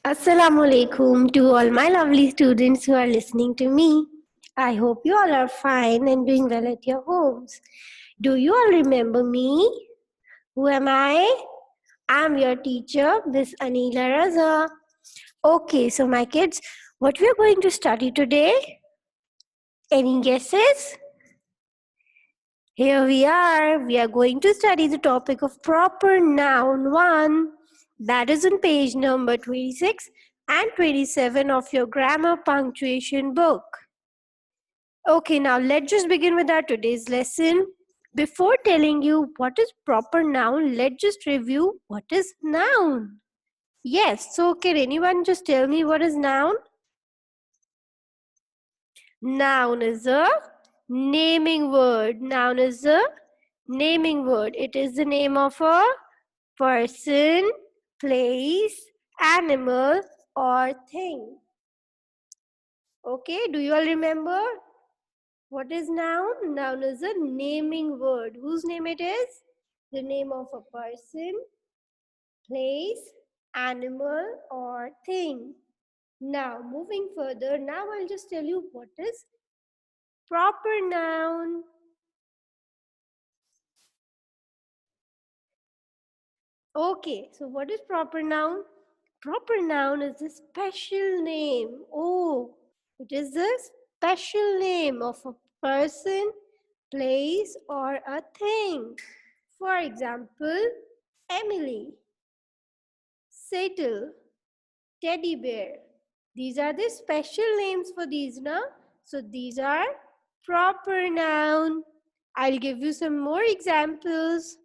Assalamu alaikum to all my lovely students who are listening to me. I hope you all are fine and doing well at your homes. Do you all remember me? Who am I? I'm your teacher, Miss Anila Raza. Okay, so my kids, what we are going to study today? Any guesses? Here we are. We are going to study the topic of proper noun 1. That is on page number 26 and 27 of your grammar punctuation book. Okay, now let's just begin with our today's lesson. Before telling you what is proper noun, let's just review what is noun. Yes, so can anyone just tell me what is noun? Noun is a naming word. Noun is a naming word. It is the name of a person, place, animal, or thing. Okay, do you all remember? What is noun? Noun is a naming word. Whose name it is? The name of a person, place, animal, or thing. Now, moving further, now I'll just tell you what is proper noun. Okay, so what is proper noun? Proper noun is a special name. Oh, it is a special name of a person, place, or a thing. For example, Emily, Settle, Teddy Bear. These are the special names for these now. So these are proper noun. I'll give you some more examples.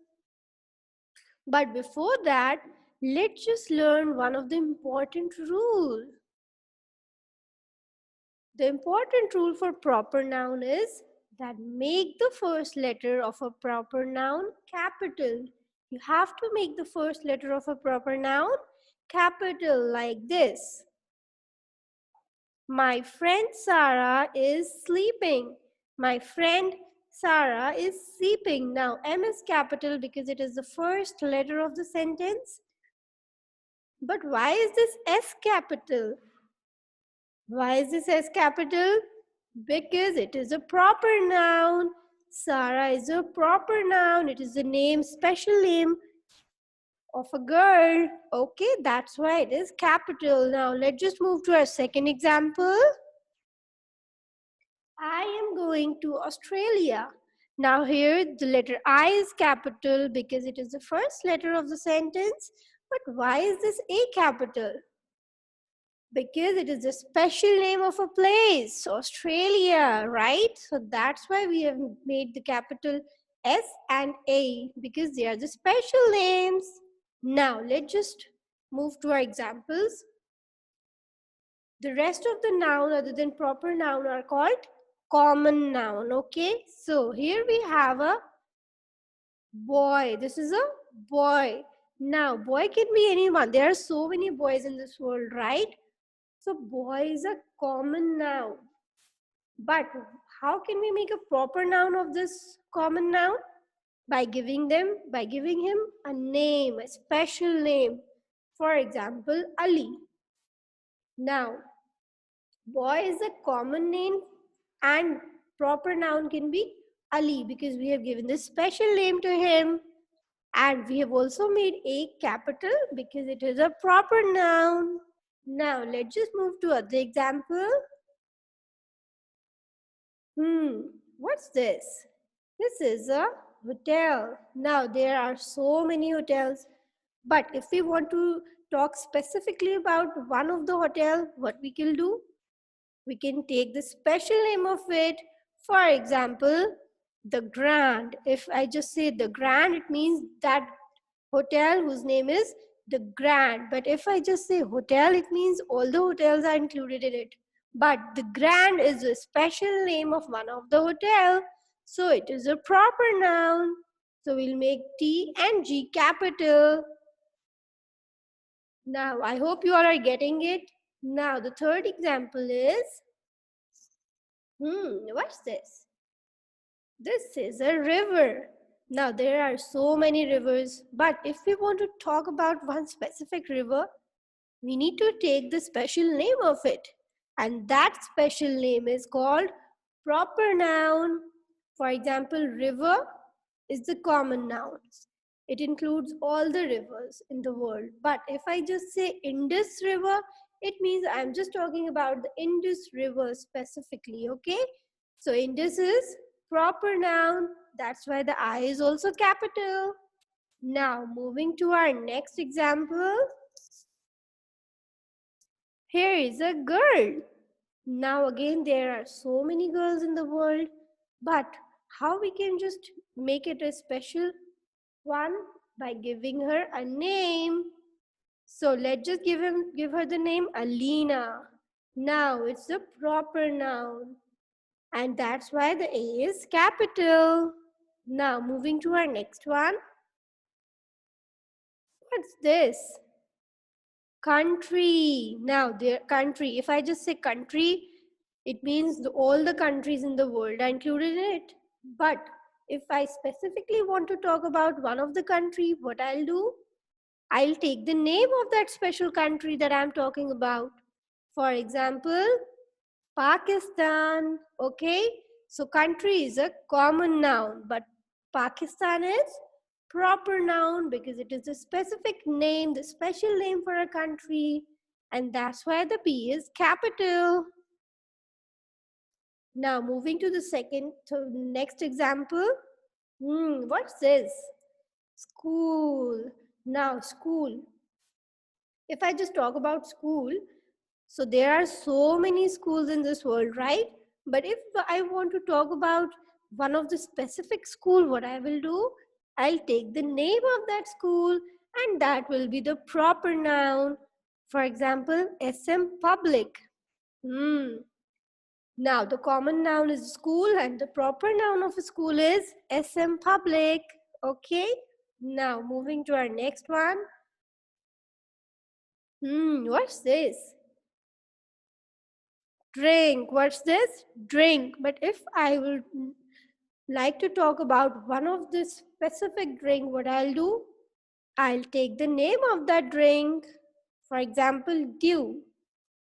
But before that, let's just learn one of the important rules. The important rule for proper noun is that make the first letter of a proper noun capital. You have to make the first letter of a proper noun capital like this. My friend Sarah is sleeping. My friend Sarah is sleeping. Now M is capital because it is the first letter of the sentence. But why is this S capital? Why is this S capital? Because it is a proper noun. Sarah is a proper noun. It is the name, special name of a girl. Okay, that's why it is capital. Now let's just move to our second example. I am going to Australia. Now here the letter I is capital because it is the first letter of the sentence. But why is this A capital? Because it is a special name of a place, Australia, right? So that's why we have made the capital S and A because they are the special names. Now let's just move to our examples. The rest of the noun other than proper noun are called common noun. Okay, so here we have a boy. This is a boy. Now boy can be anyone. There are so many boys in this world, right? So boy is a common noun. But how can we make a proper noun of this common noun? By giving him a name, a special name. For example, Ali. Now, boy is a common name and proper noun can be Ali because we have given this special name to him. And we have also made A capital because it is a proper noun. Now, let's just move to other example. What's this? This is a hotel. Now, there are so many hotels. But if we want to talk specifically about one of the hotel, what we can do? We can take the special name of it. For example, the Grand. If I just say the Grand, it means that hotel whose name is the Grand. But if I just say hotel, it means all the hotels are included in it. But the Grand is a special name of one of the hotel. So it is a proper noun. So we'll make T and G capital. Now, I hope you all are getting it. Now, the third example is, what's this? This is a river. Now, there are so many rivers, but if we want to talk about one specific river, we need to take the special name of it. And that special name is called proper noun. For example, river is the common noun. It includes all the rivers in the world. But if I just say Indus River, it means I'm just talking about the Indus River specifically, okay? So Indus is proper noun. That's why the I is also capital. Now, moving to our next example. Here is a girl. Now again, there are so many girls in the world, but how we can just make it a special one? By giving her a name. So let's just give her the name Alina. Now it's the proper noun, and that's why the A is capital. Now moving to our next one. What's this? Country. Now, their country. If I just say country, it means all the countries in the world are included in it. But if I specifically want to talk about one of the country, what I'll do? I'll take the name of that special country that I'm talking about. For example, Pakistan. Okay, so country is a common noun, but Pakistan is proper noun because it is a specific name, the special name for a country, and that's why the P is capital. Now moving to the next example. What's this? School. Now school. If I just talk about school, so there are so many schools in this world, right? But if I want to talk about one of the specific school, what I will do, I'll take the name of that school and that will be the proper noun. For example, SM Public. Now the common noun is school and the proper noun of a school is SM Public. Okay. Now moving to our next one. What's this? Drink. What's this? Drink. But if I would like to talk about one of this specific drink, what I'll do? I'll take the name of that drink. For example, dew.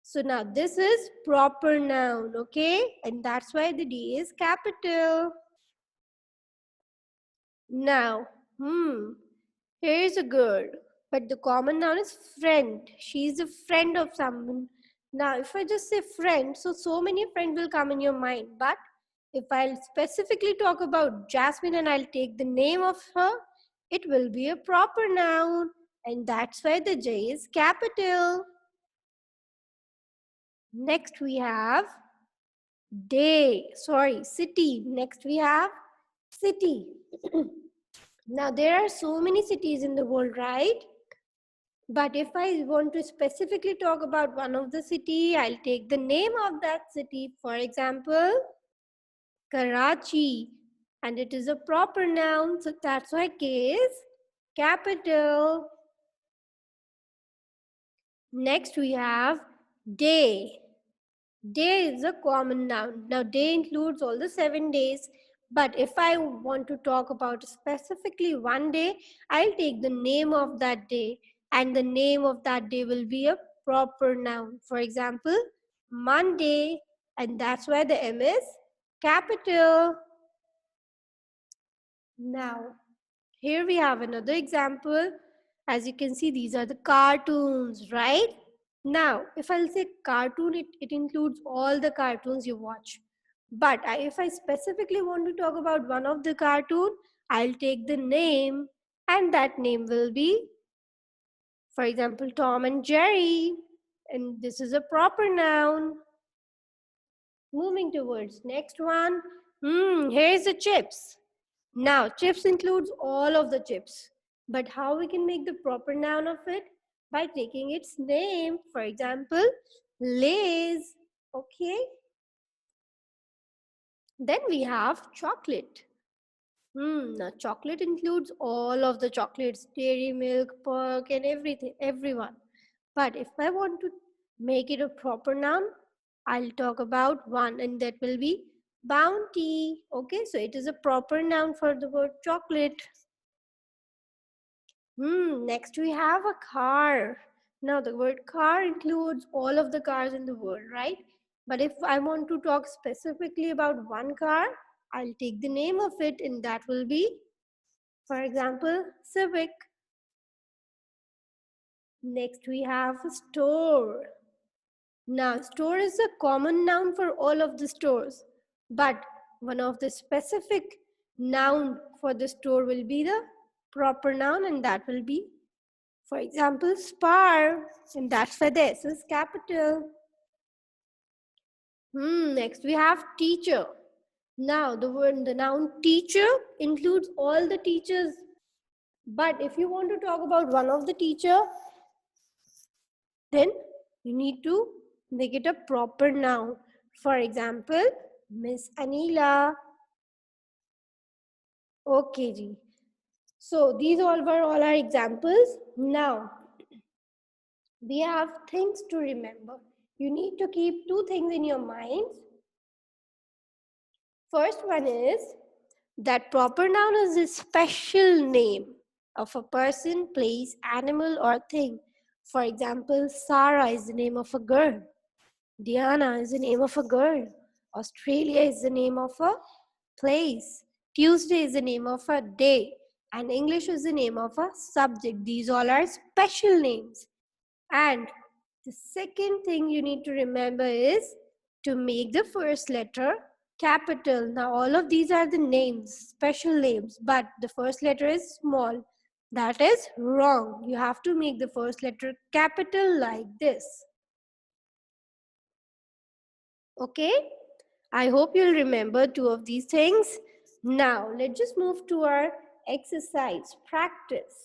So now this is proper noun, okay? And that's why the D is capital. Now, here's a girl, but the common noun is friend. She's a friend of someone. Now, if I just say friend, so many friends will come in your mind. But if I'll specifically talk about Jasmine and I'll take the name of her, it will be a proper noun. And that's why the J is capital. Next we have city. Next we have city. Now there are so many cities in the world, right? But if I want to specifically talk about one of the city, I'll take the name of that city. For example, Karachi. And it is a proper noun, so that's why K is capital. Next we have day. Day is a common noun. Now day includes all the 7 days. But if I want to talk about specifically one day, I'll take the name of that day. And the name of that day will be a proper noun. For example, Monday. And that's why the M is capital. Now, here we have another example. As you can see, these are the cartoons, right? Now, if I'll say cartoon, it includes all the cartoons you watch. But if I specifically want to talk about one of the cartoon, I'll take the name and that name will be, for example, Tom and Jerry. And this is a proper noun. Moving towards next one. Here's the chips. Now, chips includes all of the chips. But how we can make the proper noun of it? By taking its name. For example, Lay's. Okay. Then we have chocolate. Now chocolate includes all of the chocolates, dairy milk, Perk, and everyone. But if I want to make it a proper noun, I'll talk about one, and that will be Bounty. Okay, so it is a proper noun for the word chocolate. Next we have a car. Now the word car includes all of the cars in the world, right? But if I want to talk specifically about one car, I'll take the name of it and that will be, for example, Civic. Next we have store. Now store is a common noun for all of the stores, but one of the specific noun for the store will be the proper noun, and that will be, for example, Spar, and that's why the S is capital. Next we have teacher. Now the noun teacher includes all the teachers. But if you want to talk about one of the teacher, then you need to make it a proper noun. For example, Miss Anila. Okay, ji. So these all were all our examples. Now we have things to remember. You need to keep two things in your minds. First one is that proper noun is a special name of a person, place, animal, or thing. For example, Sarah is the name of a girl. Diana is the name of a girl. Australia is the name of a place. Tuesday is the name of a day. And English is the name of a subject. These all are special names. And the second thing you need to remember is to make the first letter capital. Now all of these are the names, special names, but the first letter is small. That is wrong. You have to make the first letter capital like this. Okay? I hope you'll remember two of these things. Now let's just move to our exercise practice.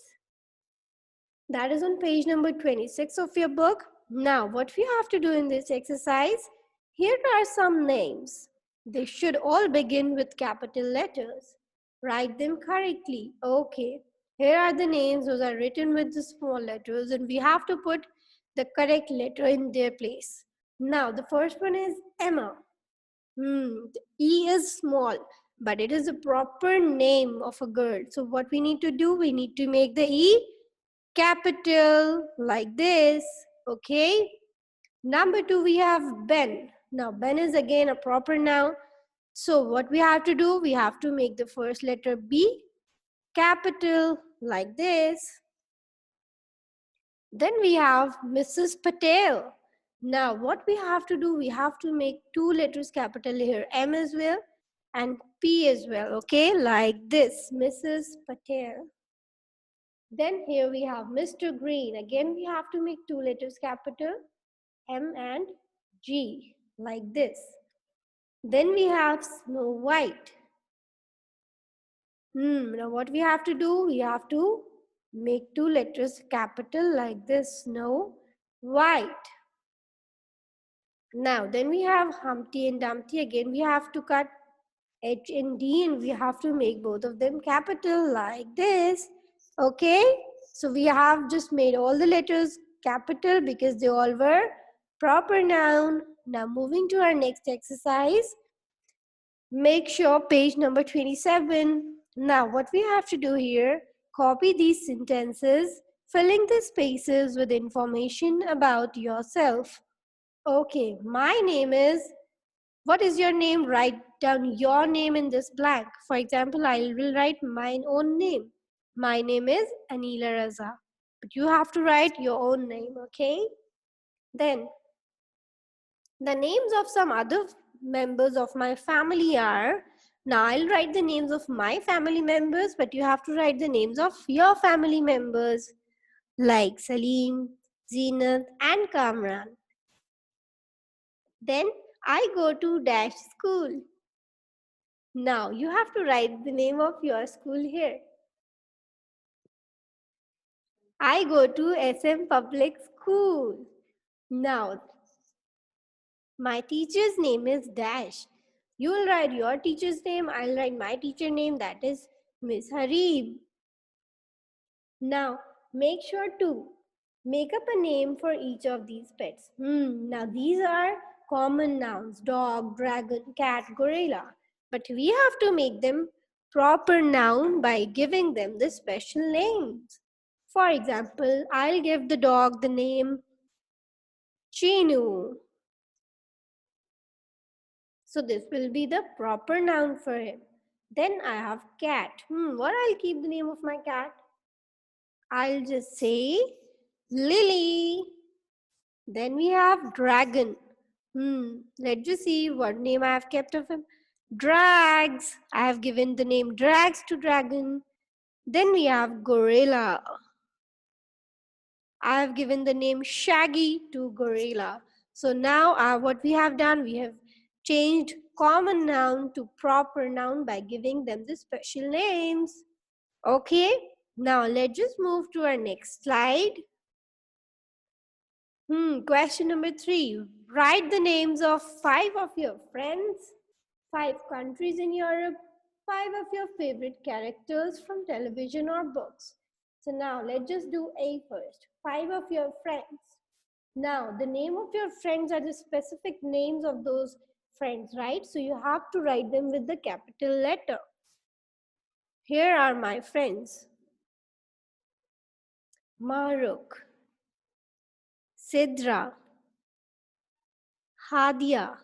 That is on page number 26 of your book. Now, what we have to do in this exercise, here are some names. They should all begin with capital letters. Write them correctly. Okay, here are the names. Those are written with the small letters and we have to put the correct letter in their place. Now, the first one is Emma. The E is small, but it is a proper name of a girl. So what we need to do, we need to make the E capital like this. Okay. Number 2, we have Ben. Now Ben is again a proper noun. So what we have to do, we have to make the first letter B capital like this. Then we have Mrs. Patel. Now what we have to do, we have to make two letters capital here, M as well and P as well. Okay, like this, Mrs. Patel. Then here we have Mr. Green. Again, we have to make two letters capital, M and G, like this. Then we have Snow White. Now what we have to do? We have to make two letters capital like this, Snow White. Now then we have Humpty and Dumpty. Again, we have to cut H and D and we have to make both of them capital like this. Okay, so we have just made all the letters capital because they all were proper noun. Now moving to our next exercise, make sure page number 27. Now what we have to do here, copy these sentences, filling the spaces with information about yourself. Okay, my name is, what is your name? Write down your name in this blank. For example, I will write my own name. My name is Anila Raza. But you have to write your own name, okay? Then, the names of some other members of my family are, now I'll write the names of my family members, but you have to write the names of your family members, like Salim, Zeenat, and Kamran. Then, I go to dash school. Now, you have to write the name of your school here. I go to SM Public School. Now, my teacher's name is Dash. You will write your teacher's name. I'll write my teacher name. That is Miss Harib. Now, make sure to make up a name for each of these pets. Now, these are common nouns. Dog, dragon, cat, gorilla. But we have to make them proper noun by giving them the special names. For example, I'll give the dog the name Chinu. So this will be the proper noun for him. Then I have cat. What I'll keep the name of my cat? I'll just say Lily. Then we have dragon. Let's just see what name I have kept of him. Drags. I have given the name Drags to dragon. Then we have gorilla. I have given the name Shaggy to gorilla. So now what we have done, we have changed common noun to proper noun by giving them the special names. Okay, now let's just move to our next slide. Question number 3. Write the names of 5 of your friends, 5 countries in Europe, 5 of your favorite characters from television or books. So now let's just do A first. 5 of your friends. Now the name of your friends are the specific names of those friends, right? So you have to write them with the capital letter. Here are my friends. Maruk, Sidra, Hadia,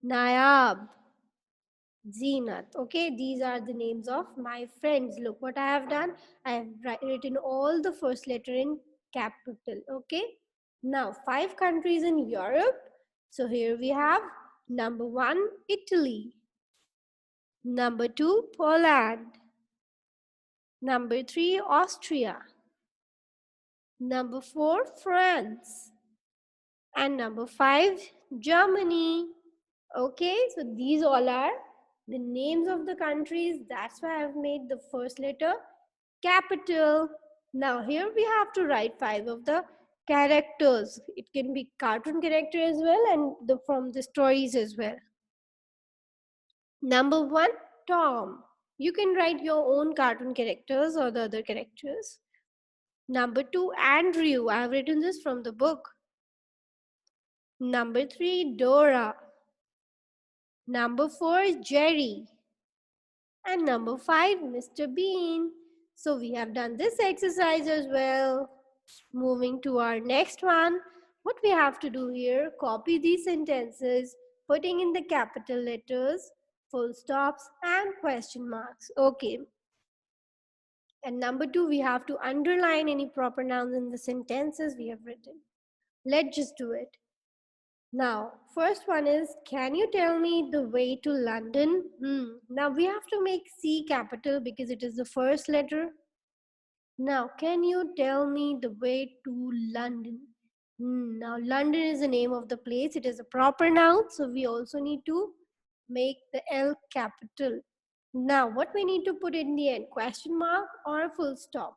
Nayab, Zeenat. Okay, these are the names of my friends. Look what I have done. I have written all the first letter in capital. Okay, now 5 countries in Europe. So here we have number 1, Italy. Number 2, Poland. Number 3, Austria. Number 4, France. And number 5, Germany. Okay, so these all are the names of the countries. That's why I've made the first letter capital. Now here we have to write 5 of the characters. It can be cartoon character as well and from the stories as well. Number 1, Tom. You can write your own cartoon characters or the other characters. Number 2, Andrew. I have written this from the book. Number 3, Dora. Number 4, Jerry. And number 5, Mr. Bean. So we have done this exercise as well. Moving to our next one. What we have to do here, copy these sentences, putting in the capital letters, full stops and question marks. Okay. And number 2, we have to underline any proper nouns in the sentences we have written. Let's just do it. Now, first one is, can you tell me the way to London? Now we have to make C capital because it is the first letter. Now, can you tell me the way to London? Now, London is the name of the place. It is a proper noun. So we also need to make the L capital. Now, what we need to put in the end? Question mark or a full stop?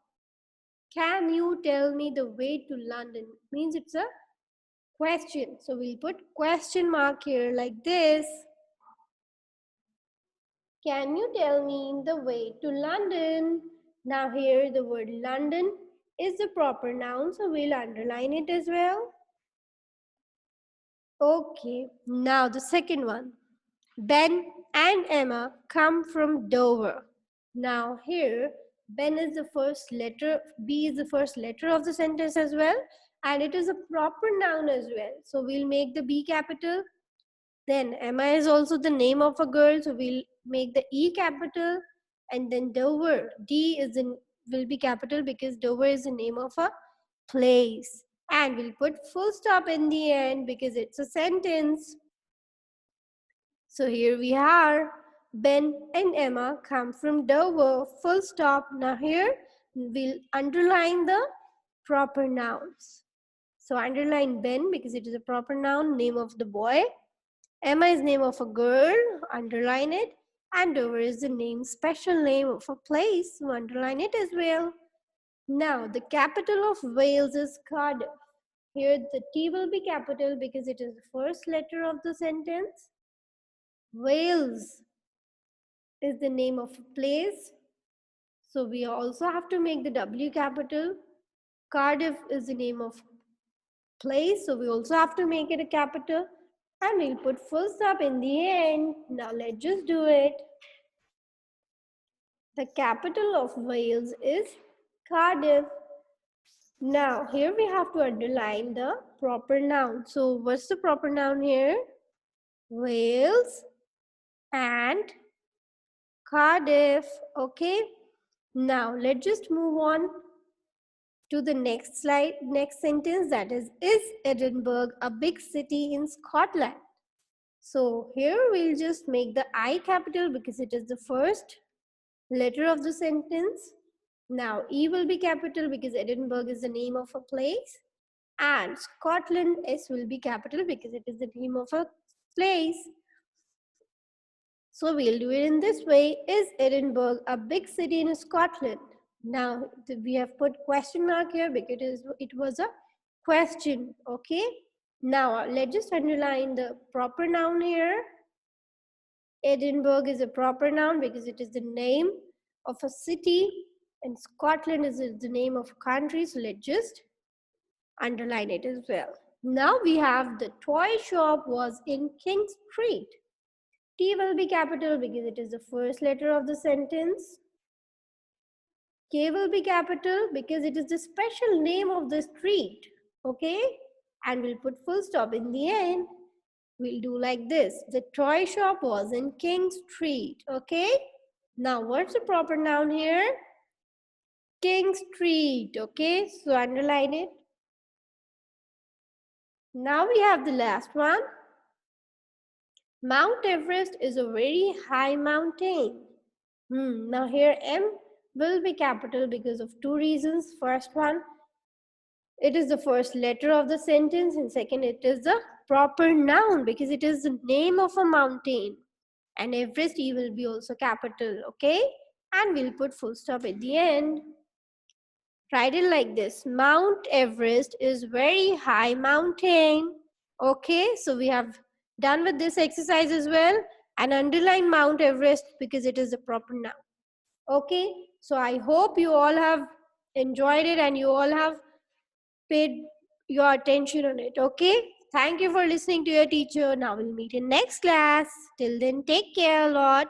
Can you tell me the way to London? Means it's a question. So we'll put question mark here like this. Can you tell me the way to London? Now here the word London is the proper noun, so we'll underline it as well. Okay, now the second one. Ben and Emma come from Dover. Now here, Ben is the first letter, B is the first letter of the sentence as well, and it is a proper noun as well. So we'll make the B capital. Then Emma is also the name of a girl, so we'll make the E capital. And then Dover, D will be capital because Dover is the name of a place. And we'll put full stop in the end because it's a sentence. So here we are. Ben and Emma come from Dover, full stop. Now here we'll underline the proper nouns. So underline Ben because it is a proper noun, name of the boy. Emma is name of a girl, underline it. And Dover is the name, special name of a place, so underline it as well. Now, the capital of Wales is Cardiff. Here the T will be capital because it is the first letter of the sentence. Wales is the name of a place. So we also have to make the W capital. Cardiff is the name of place. So we also have to make it a capital. And we'll put full stop in the end. Now let's just do it. The capital of Wales is Cardiff. Now, here we have to underline the proper noun. So, what's the proper noun here? Wales and Cardiff. Okay. Now, let's just move on to the next slide, next sentence, that is Edinburgh a big city in Scotland? So here we'll just make the I capital because it is the first letter of the sentence. Now E will be capital because Edinburgh is the name of a place, and Scotland, S will be capital because it is the name of a place. So we'll do it in this way. Is Edinburgh a big city in Scotland? Now we have put question mark here because it was a question. Okay. Now let's just underline the proper noun here. Edinburgh is a proper noun because it is the name of a city, and Scotland is the name of a country. So let's just underline it as well. Now we have the toy shop was in King Street. T will be capital because it is the first letter of the sentence. K will be capital because it is the special name of the street. Okay? And we'll put full stop in the end. We'll do like this. The toy shop was in King Street. Okay? Now, what's the proper noun here? King Street. Okay? So, underline it. Now, we have the last one. Mount Everest is a very high mountain. Now, here M will be capital because of two reasons. First one, it is the first letter of the sentence, and second, it is the proper noun because it is the name of a mountain. And Everest, E will be also capital, okay? And we'll put full stop at the end. Write it like this. Mount Everest is very high mountain. Okay, so we have done with this exercise as well. And underline Mount Everest because it is the proper noun. Okay, so I hope you all have enjoyed it and you all have paid your attention on it. Okay, thank you for listening to your teacher. Now we'll meet in next class. Till then, take care a lot.